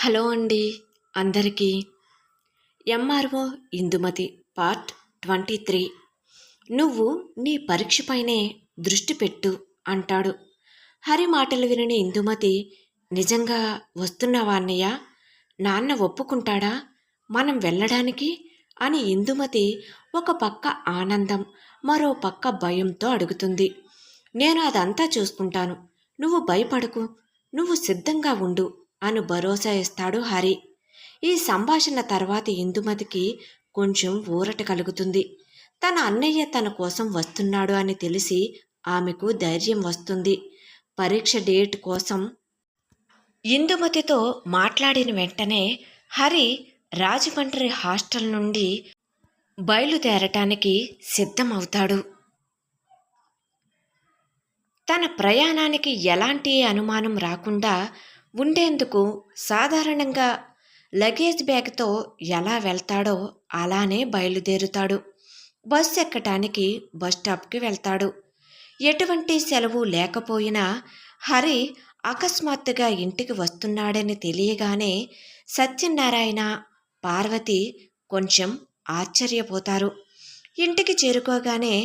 Hello అండి అందరికీ. MRO Indumathi part 23. నువ్వు నీ పరీక్షపైనే దృష్టి పెట్టు అంటాడు. హరి మాటలు విని ఇందుమతి, నిజంగా వస్తున్నావా అన్నయ్య? నాన్న ఒప్పుకుంటాడా మనం వెళ్ళడానికి అని ఇందుమతి ఒక పక్క ఆనందం, మరో పక్క భయంతో అడుగుతుంది. నేను అదంతా చూసుకుంటాను, నువ్వు భయపడకు, నువ్వు సిద్ధంగా ఉండు అని భరోసా ఇస్తాడు హరి. ఈ సంభాషణ తర్వాత ఇందుమతికి కొంచెం ఊరట కలుగుతుంది. తన అన్నయ్య తన కోసం వస్తున్నాడు అని తెలిసి ఆమెకు ధైర్యం వస్తుంది. పరీక్ష డేట్ కోసం ఇందుమతితో మాట్లాడిన వెంటనే హరి రాజమండ్రి హాస్టల్ నుండి బయలుదేరటానికి సిద్ధమవుతాడు. తన ప్రయాణానికి ఎలాంటి అనుమానం రాకుండా ఉండేందుకు సాధారణంగా లగేజ్ బ్యాగ్తో ఎలా వెళ్తాడో అలానే బయలుదేరుతాడు. బస్సు ఎక్కటానికి బస్టాప్కి వెళ్తాడు. ఎటువంటి సెలవు లేకపోయినా హరి అకస్మాత్తుగా ఇంటికి వస్తున్నాడని తెలియగానే సత్యనారాయణ, పార్వతి కొంచెం ఆశ్చర్యపోతారు. ఇంటికి చేరుకోగానే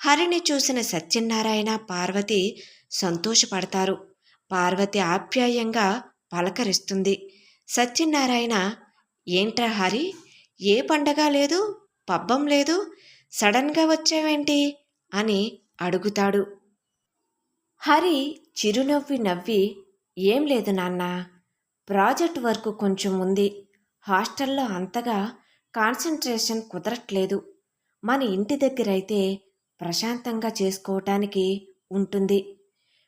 హరిని చూసిన సత్యనారాయణ, పార్వతి సంతోషపడతారు. పార్వతి ఆప్యాయంగా పలకరిస్తుంది. సత్యనారాయణ, ఏంట్రా హరి, ఏ పండగ లేదు, పబ్బం లేదు, సడన్గా వచ్చావేంటి అని అడుగుతాడు. హరి చిరునవ్వి నవ్వి, ఏం లేదు నాన్న, ప్రాజెక్ట్ వర్క్ కొంచెం ఉంది, హాస్టల్లో అంతగా కాన్సంట్రేషన్ కుదరట్లేదు, మన ఇంటి దగ్గరైతే ప్రశాంతంగా చేసుకోవటానికి ఉంటుంది,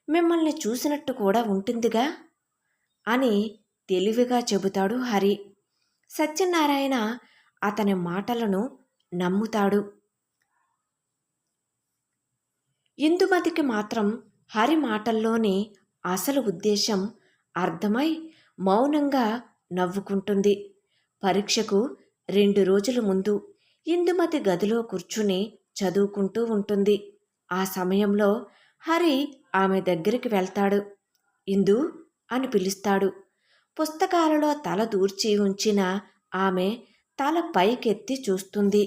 మిమ్మల్ని చూసినట్టు కూడా ఉంటుందిగా అని తెలివిగా చెబుతాడు హరి. సత్యనారాయణ అతని మాటలను నమ్ముతాడు. ఇందుమతికి మాత్రం హరి మాటల్లోని అసలు ఉద్దేశం అర్థమై మౌనంగా నవ్వుకుంటుంది. పరీక్షకు 2 రోజుల ముందు ఇందుమతి గదిలో కూర్చుని చదువుకుంటూ ఉంటుంది. ఆ సమయంలో హరి ఆమె దగ్గరికి వెళ్తాడు. ఇందు అని పిలుస్తాడు. పుస్తకాలలో తల దూర్చి ఉంచిన ఆమె తల పైకెత్తి చూస్తుంది.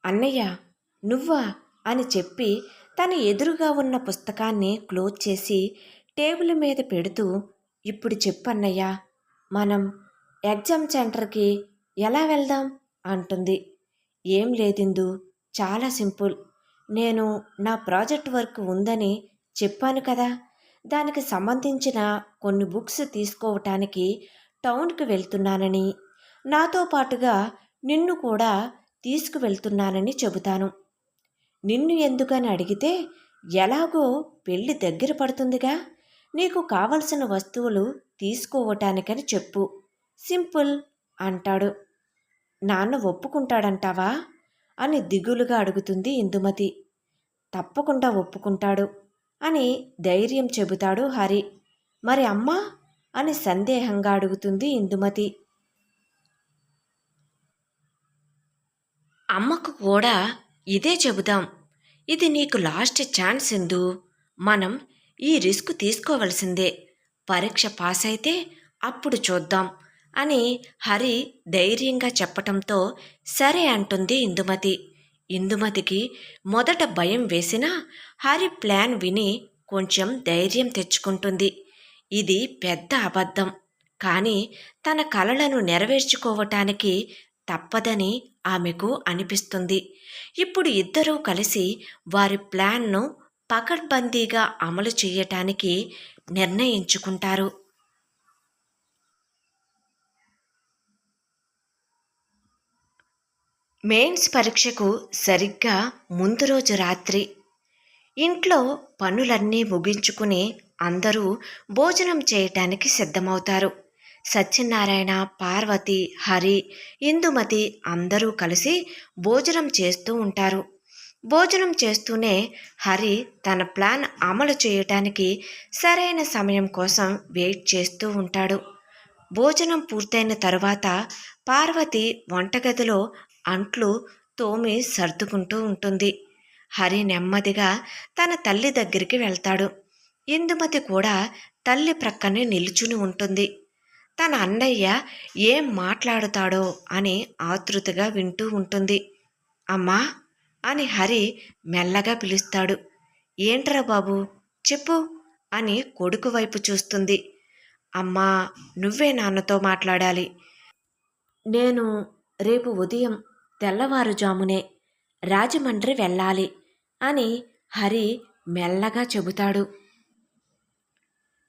అన్నయ్య నువ్వా అని చెప్పి తన ఎదురుగా ఉన్న పుస్తకాన్ని క్లోజ్ చేసి టేబుల్ మీద పెడుతూ, ఇప్పుడు చెప్పన్నయ్య, మనం ఎగ్జామ్ సెంటర్కి ఎలా వెళ్దాం అంటుంది. ఏం లేదిందు, చాలా సింపుల్, నేను నా ప్రాజెక్ట్ వర్క్ ఉందని చెప్పాను కదా, దానికి సంబంధించిన కొన్ని బుక్స్ తీసుకోవటానికి టౌన్కి వెళ్తున్నానని, నాతో పాటుగా నిన్ను కూడా తీసుకువెళ్తున్నానని చెబుతాను. నిన్ను ఎందుకని అడిగితే, ఎలాగో పెళ్ళి దగ్గర పడుతుందిగా, నీకు కావలసిన వస్తువులు తీసుకోవటానికని చెప్పు, సింపుల్ అంటాడు. నాన్న ఒప్పుకుంటాడంటావా అని దిగులుగా అడుగుతుంది ఇందుమతి. తప్పకుండా ఒప్పుకుంటాడు అని ధైర్యం చెబుతాడు హరి. మరి అమ్మా అని సందేహంగా అడుగుతుంది ఇందుమతి. అమ్మకు కూడా ఇదే చెబుదాం, ఇది నీకు లాస్ట్ ఛాన్స్ ఇందు, మనం ఈ రిస్క్ తీసుకోవలసిందే, పరీక్ష పాస్ అయితే అప్పుడు చూద్దాం అని హరి ధైర్యంగా చెప్పటంతో సరే అంటుంది ఇందుమతి. ఇందుమతికి మొదట భయం వేసినా హరి ప్లాన్ విని కొంచెం ధైర్యం తెచ్చుకుంటుంది. ఇది పెద్ద అబద్ధం, కానీ తన కలలను నెరవేర్చుకోవటానికి తప్పదని ఆమెకు అనిపిస్తుంది. ఇప్పుడు ఇద్దరూ కలిసి వారి ప్లాన్ను పకడ్బందీగా అమలు చేయటానికి నిర్ణయించుకుంటారు. మెయిన్స్ పరీక్షకు సరిగ్గా ముందు రోజు రాత్రి ఇంట్లో పనులన్నీ ముగించుకుని అందరూ భోజనం చేయటానికి సిద్ధమవుతారు. సత్యనారాయణ, పార్వతి, హరి, ఇందుమతి అందరూ కలిసి భోజనం చేస్తూ ఉంటారు. భోజనం చేస్తూనే హరి తన ప్లాన్ అమలు చేయటానికి సరైన సమయం కోసం వెయిట్ చేస్తూ ఉంటాడు. భోజనం పూర్తయిన తరువాత పార్వతి వంటగదిలో అంట్లు తోమి సర్దుకుంటూ ఉంటుంది. హరి నెమ్మదిగా తన తల్లి దగ్గరికి వెళ్తాడు. ఇందుమతి కూడా తల్లి ప్రక్కనే నిలుచుని ఉంటుంది. తన అన్నయ్య ఏం మాట్లాడుతాడో అని ఆతృతగా వింటూ ఉంటుంది. అమ్మా అని హరి మెల్లగా పిలుస్తాడు. ఏంట్రా బాబు చెప్పు అని కొడుకు వైపు చూస్తుంది. అమ్మా నువ్వే నాన్నతో మాట్లాడాలి. నేను రేపు ఉదయం తెల్లవారుజామునే రాజమండ్రి వెళ్ళాలి అని హరి మెల్లగా చెబుతాడు.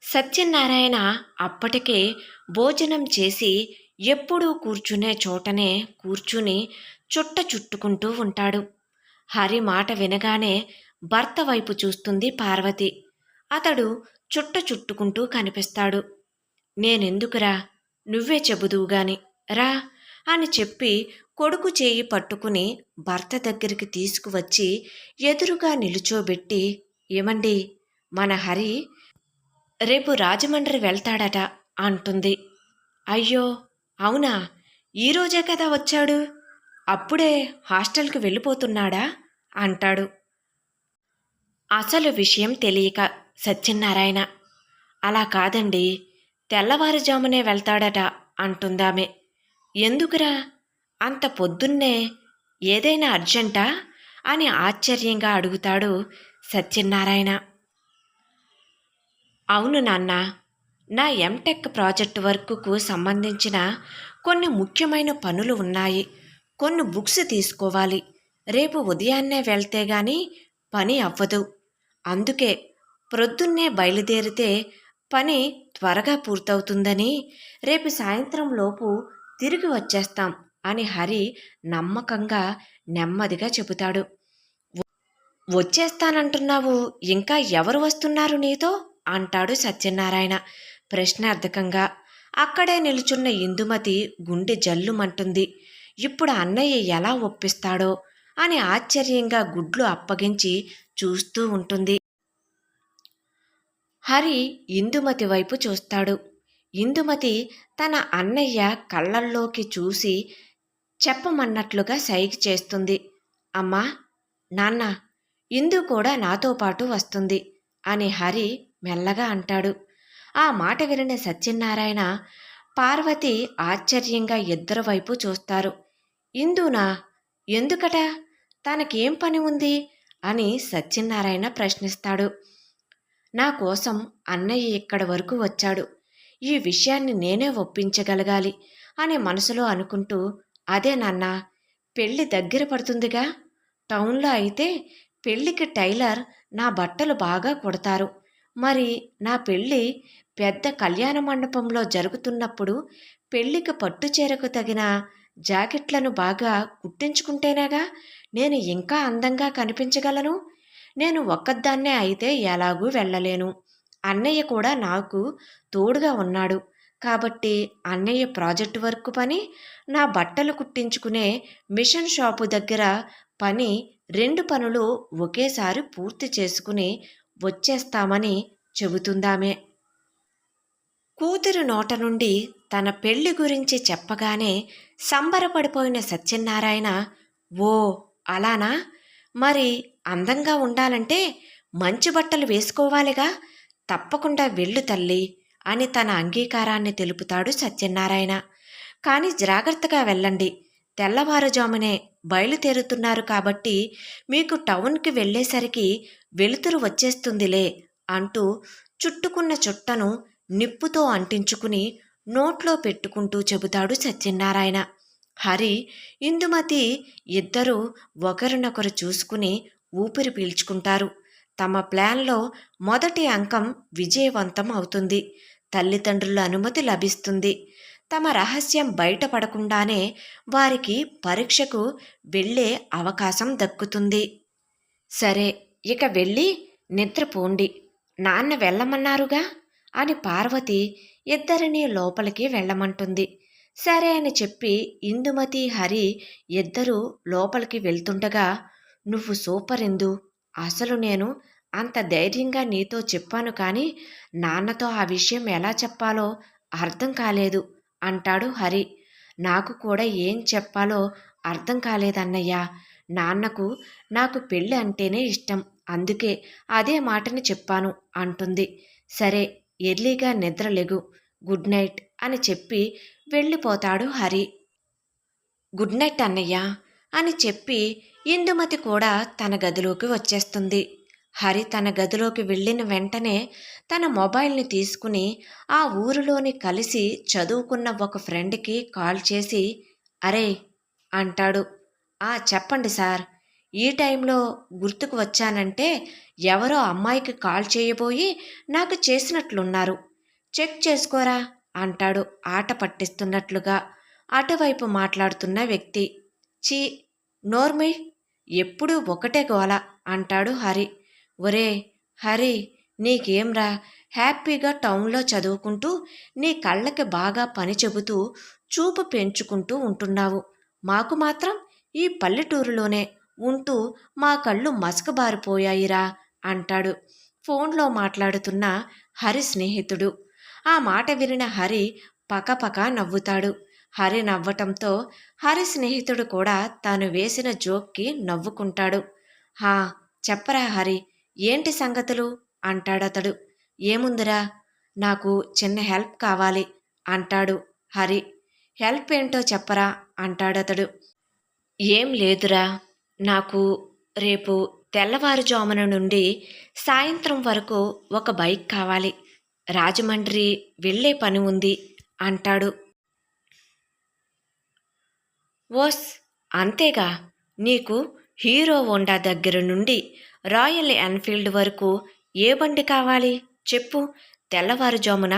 సత్యనారాయణ అప్పటికే భోజనం చేసి ఎప్పుడూ కూర్చునే చోటనే కూర్చుని చుట్ట చుట్టుకుంటూ ఉంటాడు. హరి మాట వినగానే భర్త వైపు చూస్తుంది పార్వతి. అతడు చుట్ట చుట్టుకుంటూ కనిపిస్తాడు. నేనెందుకురా, నువ్వే చెబుదువుగాని రా అని చెప్పి కొడుకు చేయి పట్టుకుని భర్త దగ్గరికి తీసుకువచ్చి ఎదురుగా నిలుచోబెట్టి, ఏమండి, మన హరి రేపు రాజమండ్రి వెళ్తాడట అంటుంది. అయ్యో అవునా, ఈరోజే కదా వచ్చాడు, అప్పుడే హాస్టల్కి వెళ్ళిపోతున్నాడా అంటాడు. అసలు విషయం తెలియక సత్యనారాయణ, అలా కాదండి, తెల్లవారుజామునే వెళ్తాడట అంటుందామె. ఎందుకురా అంత పొద్దున్నే, ఏదైనా అర్జెంటా అని ఆశ్చర్యంగా అడుగుతాడు సత్యనారాయణ. అవును నాన్న, నా ఎంటెక్ ప్రాజెక్ట్ వర్క్కు సంబంధించిన కొన్ని ముఖ్యమైన పనులు ఉన్నాయి. కొన్ని బుక్స్ తీసుకోవాలి. రేపు ఉదయాన్నే వెళ్తే గాని పని అవ్వదు. అందుకే ప్రొద్దున్నే బయలుదేరితే పని త్వరగా పూర్తవుతుందని రేపు సాయంత్రం లోపు తిరిగి వచ్చేస్తాం అని హరి నమ్మకంగా నెమ్మదిగా చెబుతాడు. వచ్చేస్తానంటున్నావు, ఇంకా ఎవరు వస్తున్నారు నీతో అంటాడు సత్యనారాయణ ప్రశ్నార్థకంగా. అక్కడే నిలుచున్న ఇందుమతి గుండె జల్లుమంటుంది. ఇప్పుడు అన్నయ్య ఎలా ఒప్పిస్తాడో అని ఆశ్చర్యంగా గుడ్లు అప్పగించి చూస్తూ ఉంటుంది. హరి ఇందుమతి వైపు చూస్తాడు. ఇందుమతి తన అన్నయ్య కళ్ళల్లోకి చూసి చెప్పమన్నట్లుగా సైగ చేస్తుంది. అమ్మా, నాన్న, ఇందు కూడా నాతో పాటు వస్తుంది అని హరి మెల్లగా అంటాడు. ఆ మాట వినిన సత్యనారాయణ, పార్వతి ఆశ్చర్యంగా ఇద్దరి వైపు చూస్తారు. ఇందునా, ఎందుకట, తనకేం పని ఉంది అని సత్యనారాయణ ప్రశ్నిస్తాడు. నా కోసం అన్నయ్య ఇక్కడి వరకు వచ్చాడు, ఈ విషయాన్ని నేనే ఒప్పించగలగాలి అని మనసులో అనుకుంటూ, అదే నాన్న, పెళ్ళి దగ్గర పడుతుందిగా, టౌన్లో అయితే పెళ్ళికి టైలర్ నా బట్టలు బాగా కుడతారు. మరి నా పెళ్ళి పెద్ద కళ్యాణ మండపంలో జరుగుతున్నప్పుడు పెళ్ళికి పట్టుచీరకు తగిన జాకెట్లను బాగా కుట్టించుకుంటేనేగా నేను ఇంకా అందంగా కనిపించగలను. నేను ఒక్కదాన్నే అయితే ఎలాగూ వెళ్ళలేను. అన్నయ్య కూడా నాకు తోడుగా ఉన్నాడు కాబట్టి అన్నయ్య ప్రాజెక్టు వర్క్ పని, నా బట్టలు కుట్టించుకునే మిషన్ షాపు దగ్గర పని, రెండు పనులు ఒకేసారి పూర్తి చేసుకుని వచ్చేస్తామని చెబుతుందామే. కూతురు నోట నుండి తన పెళ్లి గురించి చెప్పగానే సంబరపడిపోయిన సత్యనారాయణ, ఓ అలానా, మరి అందంగా ఉండాలంటే మంచి బట్టలు వేసుకోవాలిగా, తప్పకుండా వెళ్ళు తల్లి అని తన అంగీకారాన్ని తెలుపుతాడు సత్యనారాయణ. కానీ జాగ్రత్తగా వెళ్ళండి, తెల్లవారుజామునే బయలుదేరుతున్నారు కాబట్టి మీకు టౌన్కి వెళ్ళేసరికి వెలుతురు వచ్చేస్తుందిలే అంటూ చుట్టుకున్న చుట్టను నిప్పుతో అంటించుకుని నోట్లో పెట్టుకుంటూ చెబుతాడు సత్యనారాయణ. హరి, ఇందుమతి ఇద్దరూ ఒకరినొకరు చూసుకుని ఊపిరి పీల్చుకుంటారు. తమ ప్లాన్లో మొదటి అంకం విజయవంతం అవుతుంది. తల్లిదండ్రుల అనుమతి లభిస్తుంది. తమ రహస్యం బయటపడకుండానే వారికి పరీక్షకు వెళ్ళే అవకాశం దక్కుతుంది. సరే, ఇక వెళ్ళి నిద్రపోండి, నాన్న వెళ్ళమన్నారుగా అని పార్వతి ఇద్దరినీ లోపలికి వెళ్ళమంటుంది. సరే అని చెప్పి ఇందుమతి హరి ఇద్దరూ లోపలికి వెళ్తుండగా, నువ్వు సూపర్ ఇందు, అసలు నేను అంత ధైర్యంగా నీతో చెప్పాను కానీ నాన్నతో ఆ విషయం ఎలా చెప్పాలో అర్థం కాలేదు అంటాడు హరి. నాకు కూడా ఏం చెప్పాలో అర్థం కాలేదన్నయ్యా. నాన్నకు నాకు పెళ్ళి అంటేనే ఇష్టం, అందుకే అదే మాటని చెప్పాను అంటుంది. సరే, ఎర్లీగా నిద్రలెగు, గుడ్ నైట్ అని చెప్పి వెళ్ళిపోతాడు హరి. గుడ్ నైట్ అన్నయ్య అని చెప్పి ఇందుమతి కూడా తన గదిలోకి వచ్చేస్తుంది. హరి తన గదిలోకి వెళ్ళిన వెంటనే తన మొబైల్ని తీసుకుని ఆ ఊరిలోని కలిసి చదువుకున్న ఒక ఫ్రెండ్కి కాల్ చేసి, అరే అంటాడు. చెప్పండి సార్, ఈ టైంలో గుర్తుకు వచ్చానంటే ఎవరో అమ్మాయికి కాల్ చేయబోయి నాకు చేసినట్లున్నారు, చెక్ చేసుకోరా అంటాడు ఆట పట్టిస్తున్నట్లుగా అటువైపు మాట్లాడుతున్న వ్యక్తి. చీ, నోర్మి, ఎప్పుడూ ఒకటే గోల అంటాడు హరి. ఒరే హరి, నీకేంరా, హ్యాపీగా టౌన్లో చదువుకుంటూ నీ కళ్ళకి బాగా పని చెబుతూ చూపు పెంచుకుంటూ ఉంటున్నావు. మాకు మాత్రం ఈ పల్లెటూరులోనే ఉంటూ మా కళ్ళు మసకబారిపోయాయిరా అంటాడు ఫోన్లో మాట్లాడుతున్న హరి స్నేహితుడు. ఆ మాట వినిన హరి పకపక నవ్వుతాడు. హరి నవ్వటంతో హరి స్నేహితుడు కూడా తాను వేసిన జోక్కి నవ్వుకుంటాడు. హా, చెప్పరా హరి, ఏంటి సంగతులు అంటాడతడు. ఏముందిరా, నాకు చిన్న హెల్ప్ కావాలి అంటాడు హరి. హెల్ప్ ఏంటో చెప్పరా అంటాడతడు. ఏం లేదురా, నాకు రేపు తెల్లవారుజామున నుండి సాయంత్రం వరకు ఒక బైక్ కావాలి, రాజమండ్రి వెళ్ళే పని ఉంది అంటాడు. ఓస్, అంతేగా, నీకు హీరో హోండా దగ్గర నుండి రాయల్ ఎన్ఫీల్డ్ వరకు ఏ బండి కావాలి చెప్పు, తెల్లవారుజామున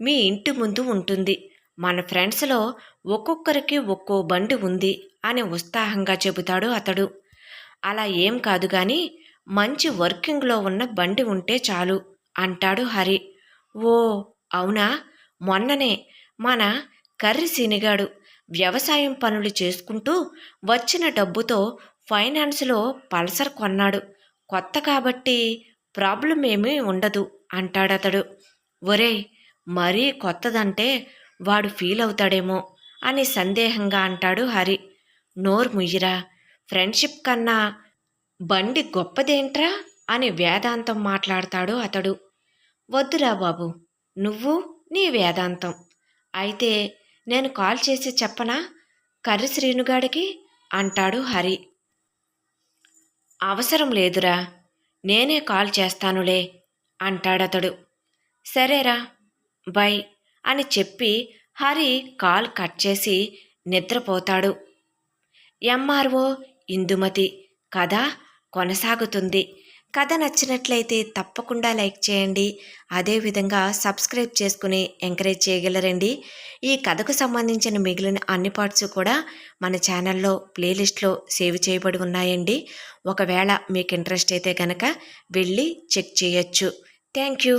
మీ ఇంటి ముందు ఉంటుంది. మన ఫ్రెండ్స్లో ఒక్కొక్కరికి ఒక్కో బండి ఉంది అని ఉత్సాహంగా చెబుతాడు అతడు. అలా ఏం కాదు కానీ మంచి వర్కింగ్లో ఉన్న బండి ఉంటే చాలు అంటాడు హరి. ఓ అవునా, మొన్ననే మన కర్రి సినిగాడు వ్యవసాయం పనులు చేసుకుంటూ వచ్చిన డబ్బుతో ఫైనాన్స్లో పల్సర్ కొన్నాడు. కొత్త కాబట్టి ప్రాబ్లం ఏమీ ఉండదు అంటాడతడు. ఒరేయ్, మరీ కొత్తదంటే వాడు ఫీల్ అవుతాడేమో అని సందేహంగా అంటాడు హరి. నోరు ముయ్యిరా, ఫ్రెండ్షిప్ కన్నా బండి గొప్పదేంట్రా అని వేదాంతం మాట్లాడతాడు అతడు. వద్దురా బాబు, నువ్వు నీ వేదాంతం. అయితే నేను కాల్ చేసి చెప్పనా కర్రి శ్రీనుగాడికి అంటాడు హరి. అవసరం లేదురా, నేనే కాల్ చేస్తానులే అంటాడతడు. సరేరా, బై అని చెప్పి హరి కాల్ కట్ చేసి నిద్రపోతాడు. ఎంఆర్ఓ ఇందుమతి కథ కొనసాగుతుంది. కథ నచ్చినట్లయితే తప్పకుండా లైక్ చేయండి. అదేవిధంగా సబ్స్క్రైబ్ చేసుకుని ఎంకరేజ్ చేయగలరండి. ఈ కథకు సంబంధించిన మిగిలిన అన్ని పార్ట్స్ కూడా మన ఛానల్లో ప్లేలిస్ట్లో సేవ్ చేయబడి ఉన్నాయండి. ఒకవేళ మీకు ఇంట్రెస్ట్ అయితే కనుక వెళ్ళి చెక్ చేయొచ్చు. Thank you.